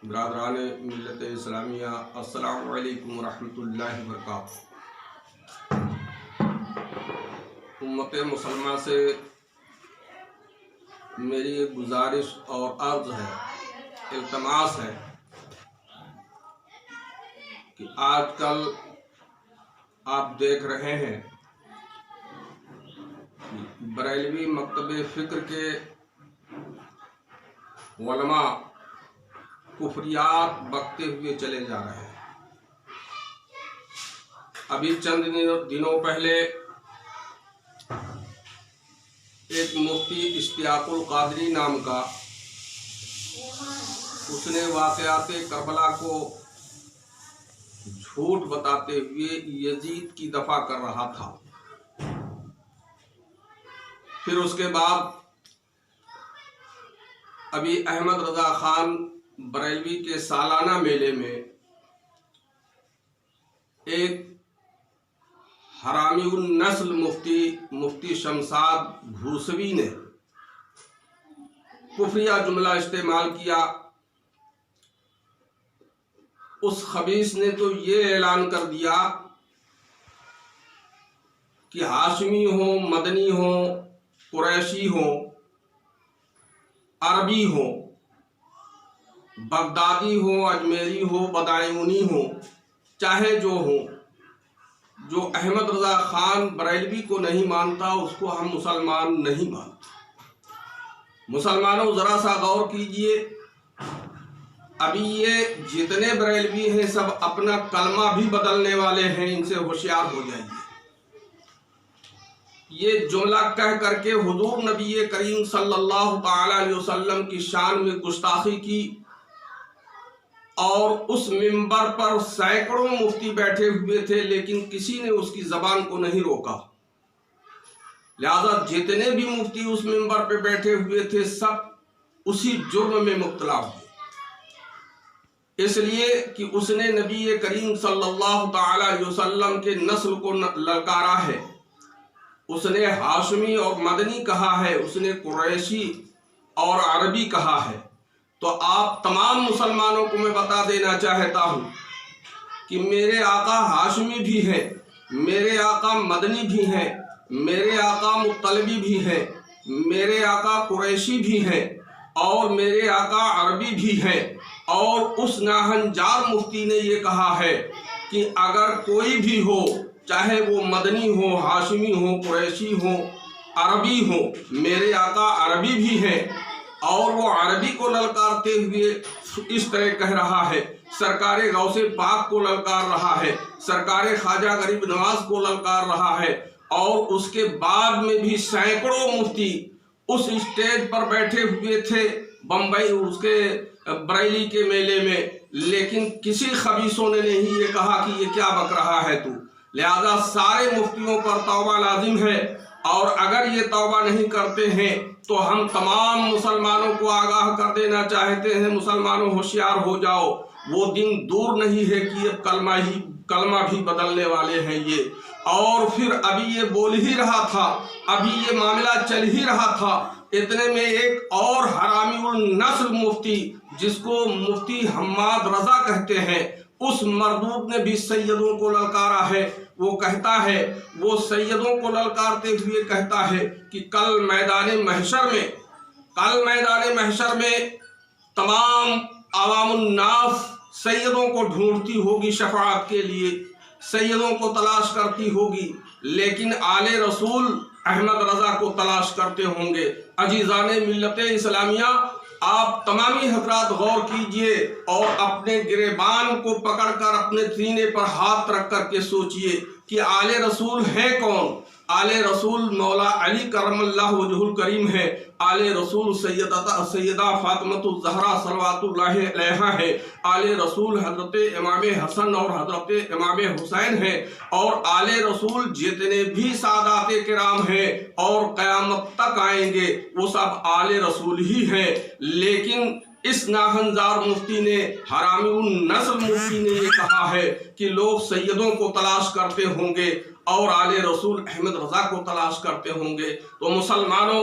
برادران ملت اسلامیہ السلام علیکم ورحمۃ اللہ وبرکاتہ۔ امت مسلمہ سے میری ایک گزارش اور عرض ہے، التماس ہے کہ آج کل آپ دیکھ رہے ہیں بریلوی مکتب فکر کے علماء کفریات بکتے ہوئے چلے جا رہے ہیں۔ ابھی چند دنوں پہلے ایک مفتی اشتیاق القادری نام کا، اس نے واقعات کربلا کو جھوٹ بتاتے ہوئے یزید کی دفاع کر رہا تھا۔ پھر اس کے بعد ابھی احمد رضا خان بریلوی کے سالانہ میلے میں ایک حرامی النسل مفتی شمساد بھوسوی نے کفریہ جملہ استعمال کیا۔ اس خبیث نے تو یہ اعلان کر دیا کہ ہاشمی ہو، مدنی ہو، قریشی ہو، عربی ہو، بغدادی ہو، اجمیری ہو، بدایونی ہو، چاہے جو ہو، جو احمد رضا خان بریلوی کو نہیں مانتا اس کو ہم مسلمان نہیں مانتے۔ مسلمانوں ذرا سا غور کیجئے، ابھی یہ جتنے بریلوی ہیں سب اپنا کلمہ بھی بدلنے والے ہیں، ان سے ہوشیار ہو جائیے۔ یہ جملہ کہہ کر کے حضور نبی کریم صلی اللہ تعالی علیہ وسلم کی شان میں گستاخی کی، اور اس منبر پر سینکڑوں مفتی بیٹھے ہوئے تھے لیکن کسی نے اس کی زبان کو نہیں روکا۔ لہذا جتنے بھی مفتی اس منبر پہ بیٹھے ہوئے تھے سب اسی جرم میں مبتلا ہوئے، اس لیے کہ اس نے نبی کریم صلی اللہ تعالی علیہ وسلم کے نسل کو للکارا ہے۔ اس نے ہاشمی اور مدنی کہا ہے، اس نے قریشی اور عربی کہا ہے۔ تو آپ تمام مسلمانوں کو میں بتا دینا چاہتا ہوں کہ میرے آقا ہاشمی بھی ہیں، میرے آقا مدنی بھی ہیں، میرے آقا مطلبی بھی ہیں، میرے آقا قریشی بھی ہیں، اور میرے آقا عربی بھی ہیں۔ اور اس ناہنجار مفتی نے یہ کہا ہے کہ اگر کوئی بھی ہو، چاہے وہ مدنی ہو، ہاشمی ہو، قریشی ہو، عربی ہو، میرے آقا عربی بھی ہیں، اور وہ عربی کو للکارتے ہوئے اس طرح کہہ رہا ہے، سرکار غوث پاک کو للکار رہا ہے، سرکار خواجہ غریب نواز کو للکار رہا ہے۔ اور اس کے بعد میں بھی سینکڑوں مفتی اس اسٹیج پر بیٹھے ہوئے تھے بمبئی اس کے بریلی کے میلے میں، لیکن کسی خبیثوں نے نہیں یہ کہا کہ یہ کیا بک رہا ہے تو۔ لہذا سارے مفتیوں پر توبہ لازم ہے، اور اگر یہ توبہ نہیں کرتے ہیں تو ہم تمام مسلمانوں کو آگاہ کر دینا چاہتے ہیں، مسلمانوں ہوشیار ہو جاؤ، وہ دن دور نہیں ہے کہ اب کلمہ بھی بدلنے والے ہیں یہ۔ اور پھر ابھی یہ بول ہی رہا تھا، ابھی یہ معاملہ چل ہی رہا تھا، اتنے میں ایک اور حرامی النسل مفتی جس کو مفتی حماد رضا کہتے ہیں، اس مردود نے بھی سیدوں کو للکارا ہے۔ وہ کہتا ہے، وہ سیدوں کو للکارتے ہوئے کہتا ہے کہ کل میدان محشر میں تمام عوام الناس سیدوں کو ڈھونڈتی ہوگی شفاعت کے لیے، سیدوں کو تلاش کرتی ہوگی، لیکن آل رسول احمد رضا کو تلاش کرتے ہوں گے۔ عزیزان ملت اسلامیہ، آپ تمامی حضرات غور کیجئے اور اپنے گریبان کو پکڑ کر اپنے سینے پر ہاتھ رکھ کر کے سوچئے کہ آل رسول ہے کون؟ آل رسول مولا علی کرم اللہ وجہ الکریم ہے، آل رسول سیدہ فاطمۃ الزہرا صلوات اللہ علیہا ہے، آل رسول حضرت امام حسن اور حضرت امام حسین ہے، اور آل رسول جتنے بھی سادات کرام ہیں اور قیامت تک آئیں گے وہ سب آل رسول ہی ہیں۔ لیکن اس ناہنجار مفتی نے، حرامی النسل مفتی نے یہ کہا ہے کہ لوگ سیدوں کو تلاش کرتے ہوں گے اور آل رسول احمد رضا کو تلاش کرتے ہوں گے۔ تو مسلمانوں،